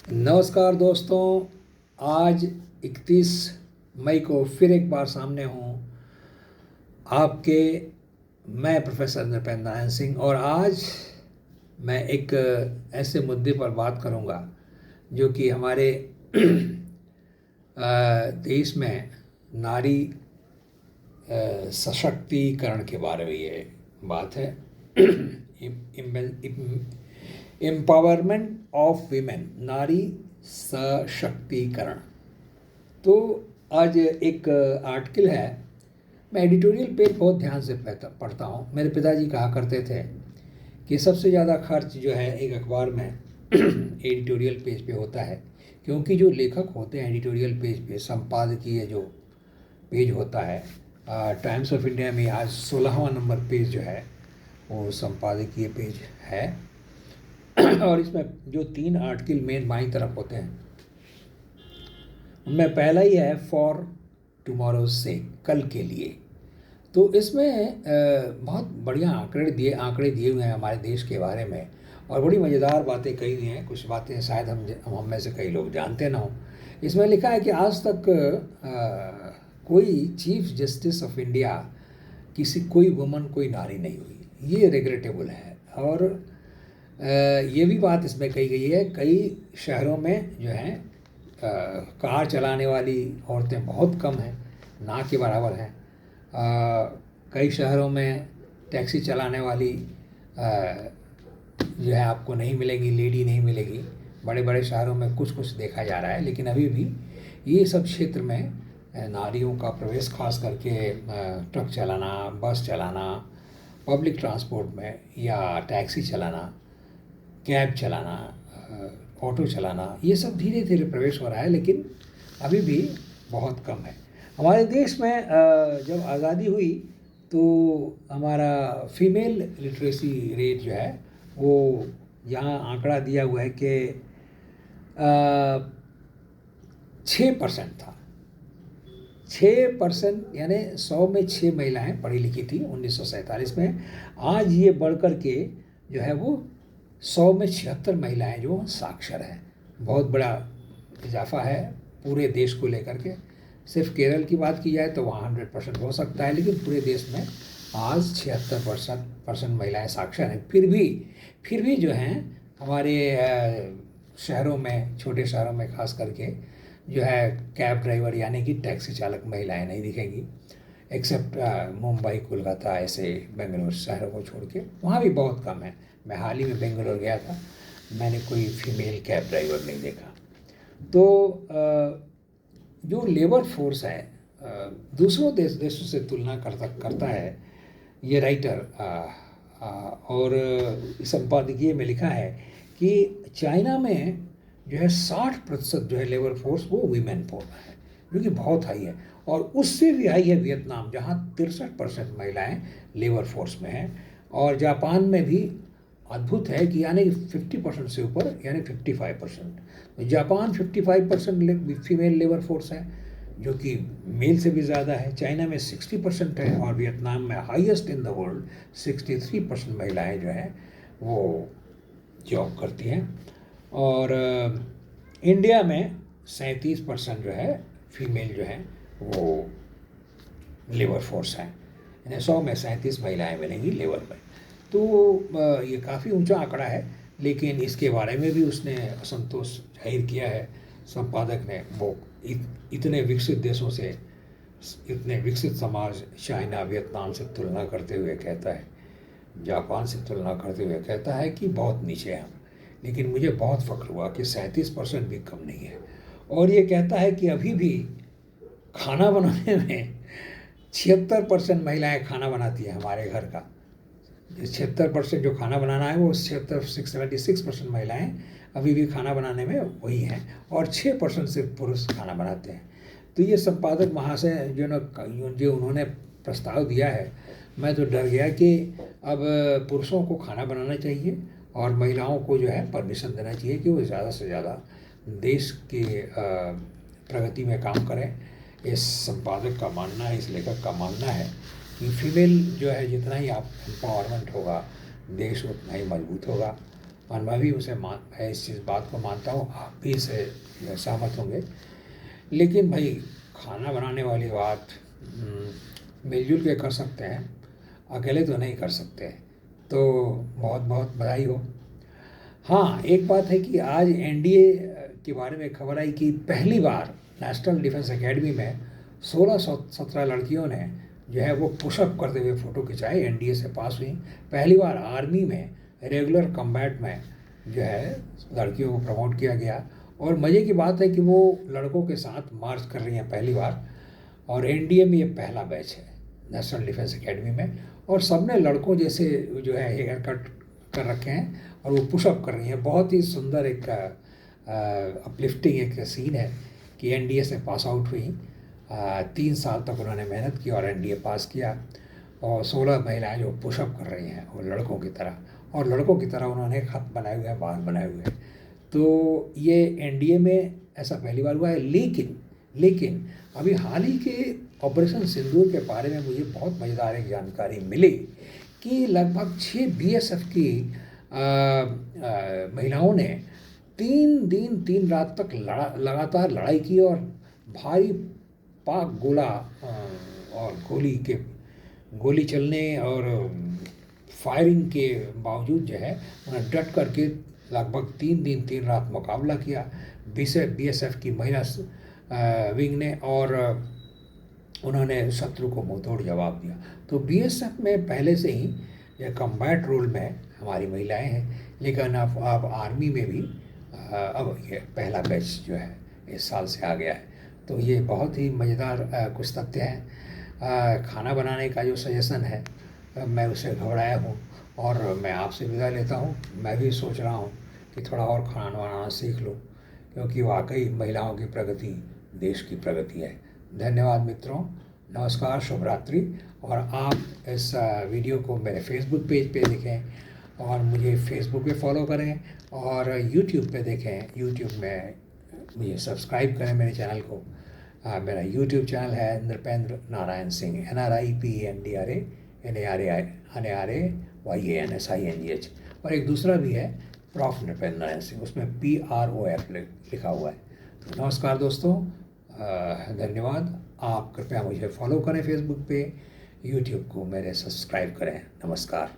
नमस्कार दोस्तों। आज 31 मई को फिर एक बार सामने हूँ आपके। मैं प्रोफेसर नृपेंद्र नारायण सिंह और आज मैं एक ऐसे मुद्दे पर बात करूँगा जो कि हमारे देश में नारी सशक्तिकरण के बारे में ये बात है। एम्पावरमेंट ऑफ वीमेन, नारी सशक्तिकरण। तो आज एक आर्टिकल है। मैं एडिटोरियल पेज बहुत ध्यान से पढ़ता हूँ। मेरे पिताजी कहा करते थे कि सबसे ज़्यादा खर्च जो है एक अखबार में एडिटोरियल पेज पे होता है, क्योंकि जो लेखक होते हैं एडिटोरियल पेज पे, संपादकीय जो पेज होता है, टाइम्स ऑफ इंडिया में आज 16वां नंबर पेज जो है वो संपादकीय पेज है। और इसमें जो 3 आर्टिकल मेन बाईं तरफ होते हैं उनमें पहला ही है फॉर टुमारो से, कल के लिए। तो इसमें बहुत बढ़िया आंकड़े दिए हुए हैं हमारे देश के बारे में और बड़ी मज़ेदार बातें कही हुई हैं। कुछ बातें शायद हम में से कई लोग जानते ना हों। इसमें लिखा है कि आज तक कोई चीफ जस्टिस ऑफ इंडिया कोई वुमन, कोई नारी नहीं हुई। ये रिग्रेटेबल है। और ये भी बात इसमें कही गई है, कई शहरों में जो है कार चलाने वाली औरतें बहुत कम हैं, ना के बराबर हैं। कई शहरों में टैक्सी चलाने वाली जो है आपको नहीं मिलेगी, लेडी नहीं मिलेगी। बड़े बड़े शहरों में कुछ कुछ देखा जा रहा है, लेकिन अभी भी ये सब क्षेत्र में नारियों का प्रवेश, खास करके ट्रक चलाना, बस चलाना, पब्लिक ट्रांसपोर्ट में, या टैक्सी चलाना, कैब चलाना, ऑटो चलाना, ये सब धीरे धीरे प्रवेश हो रहा है, लेकिन अभी भी बहुत कम है। हमारे देश में जब आज़ादी हुई तो हमारा फीमेल लिटरेसी रेट जो है वो यहाँ आंकड़ा दिया हुआ है कि 6% था। 6%, यानी 100 में 6 महिलाएं पढ़ी लिखी थी 1947 में। आज ये बढ़ कर के जो है वो 100 में 76 महिलाएं जो साक्षर हैं। बहुत बड़ा इजाफा है पूरे देश को लेकर के। सिर्फ केरल की बात की जाए तो वहाँ 100% हो सकता है, लेकिन पूरे देश में आज 76% महिलाएं साक्षर हैं। फिर भी जो हैं हमारे शहरों में, छोटे शहरों में खास करके जो है कैब ड्राइवर यानी कि टैक्सी चालक महिलाएं नहीं दिखेंगी, एक्सेप्ट मुंबई, कोलकाता, ऐसे बेंगलोर शहरों को छोड़ के। वहाँ भी बहुत कम है। मैं हाल ही में बेंगलोर गया था, मैंने कोई फीमेल कैब ड्राइवर नहीं देखा। तो जो लेबर फोर्स है दूसरों देशों से तुलना करता है ये राइटर। और संपादकीय में लिखा है कि चाइना में जो है 60% जो है लेबर फोर्स वो वीमेन फोर्स है, जो कि बहुत हाई है। और उससे भी हाई है वियतनाम, जहाँ 63% महिलाएं लेबर फोर्स में हैं। और जापान में भी अद्भुत है कि यानी 50% से ऊपर, यानी 55%। तो जापान 55% फीमेल लेबर फोर्स है, जो कि मेल से भी ज़्यादा है। चाइना में 60% है और वियतनाम में हाईएस्ट इन द वर्ल्ड 63% महिलाएं जो हैं वो जॉब करती हैं। और इंडिया में 37% जो है फीमेल जो हैं वो लेबर फोर्स हैं, यानी 100 में 37 महिलाएं मिलेंगी लेबर में। तो ये काफ़ी ऊंचा आंकड़ा है, लेकिन इसके बारे में भी उसने असंतोष जाहिर किया है संपादक ने। वो इतने विकसित देशों से, इतने विकसित समाज चाइना, वियतनाम से तुलना करते हुए कहता है, जापान से तुलना करते हुए कहता है कि बहुत नीचे हैं हम। लेकिन मुझे बहुत फ़ख्र हुआ कि 37% भी कम नहीं है। और ये कहता है कि अभी भी खाना बनाने में 76% महिलाएं खाना बनाती हैं हमारे घर का। 76% जो खाना बनाना है वो 76% महिलाएं अभी भी खाना बनाने में वही हैं, और 6% सिर्फ पुरुष खाना बनाते हैं। तो ये संपादक महाशय जो उन्होंने प्रस्ताव दिया है, मैं तो डर गया कि अब पुरुषों को खाना बनाना चाहिए और महिलाओं को जो है परमिशन देना चाहिए कि वो ज़्यादा से ज़्यादा देश के प्रगति में काम करें। इस संपादक का मानना है, इस लेखक का मानना है कि फीमेल जो है जितना ही आप एम्पावरमेंट होगा, देश उतना ही मजबूत होगा। और मैं इस चीज़ बात को मानता हूँ, आप भी इससे सहमत होंगे। लेकिन भाई खाना बनाने वाली बात मिलजुल के कर सकते हैं, अकेले तो नहीं कर सकते। तो बहुत बहुत बधाई हो। हाँ, एक बात है कि आज एनडीए के बारे में खबर आई कि पहली बार नेशनल डिफेंस एकेडमी में 1617 लड़कियों ने जो है वो पुशअप करते हुए फ़ोटो खिंचाए, एनडीए से पास हुई। पहली बार आर्मी में रेगुलर कम्बैट में जो है लड़कियों को प्रमोट किया गया। और मज़े की बात है कि वो लड़कों के साथ मार्च कर रही हैं पहली बार, और एनडीए में ये पहला बैच है नेशनल डिफेंस एकेडमी में। और सबने लड़कों जैसे जो है हेयर कट कर रखे हैं और वो पुशअप कर रही हैं। बहुत ही सुंदर एक अपलिफ्टिंग एक सीन है कि एनडीए से पास आउट हुई, 3 साल तक उन्होंने मेहनत की और एनडीए पास किया, और 16 महिलाएं जो पुशअप कर रही हैं वो लड़कों की तरह, और लड़कों की तरह उन्होंने खत बनाए हुए हैं, बाल बनाए हुए हैं। तो ये एनडीए में ऐसा पहली बार हुआ है। लेकिन अभी हाल ही के ऑपरेशन सिंदूर के बारे में मुझे बहुत मज़ेदार एक जानकारी मिली कि लगभग 6 बीएसएफ की महिलाओं ने 3 दिन 3 रात तक लगातार लड़ाई की, और भारी पाक गोला और गोली चलने और फायरिंग के बावजूद जो है उन्हें डट करके लगभग 3 दिन 3 रात मुकाबला किया बीएसएफ की महिला विंग ने, और उन्होंने शत्रु को मुंहतोड़ जवाब दिया। तो बीएसएफ में पहले से ही यह कम्बैट रोल में हमारी महिलाएं हैं, लेकिन अब आर्मी में भी अब ये पहला बैच जो है इस साल से आ गया है। तो ये बहुत ही मज़ेदार कुछ तथ्य हैं। खाना बनाने का जो सजेशन है मैं उससे घबराया हूँ, और मैं आपसे विदा लेता हूँ। मैं भी सोच रहा हूँ कि थोड़ा और खाना बनाना सीख लूँ, क्योंकि वाकई महिलाओं की प्रगति देश की प्रगति है। धन्यवाद मित्रों, नमस्कार, शुभ रात्रि। और आप इस वीडियो को मेरे फेसबुक पेज पे देखें, और मुझे फेसबुक पे फॉलो करें, और यूट्यूब पे देखें। यूट्यूब में मुझे सब्सक्राइब करें मेरे चैनल को। मेरा यूट्यूब चैनल है नृपेंद्र नारायण सिंह, NRIPENDRANARAYANSINGH। और एक दूसरा भी है प्रॉफ नृपेंद्र नारायण सिंह, उसमें PROF लिखा हुआ है। तो नमस्कार दोस्तों, धन्यवाद। आप कृपया मुझे फॉलो करें फेसबुक पे, यूट्यूब को मेरे सब्सक्राइब करें। नमस्कार।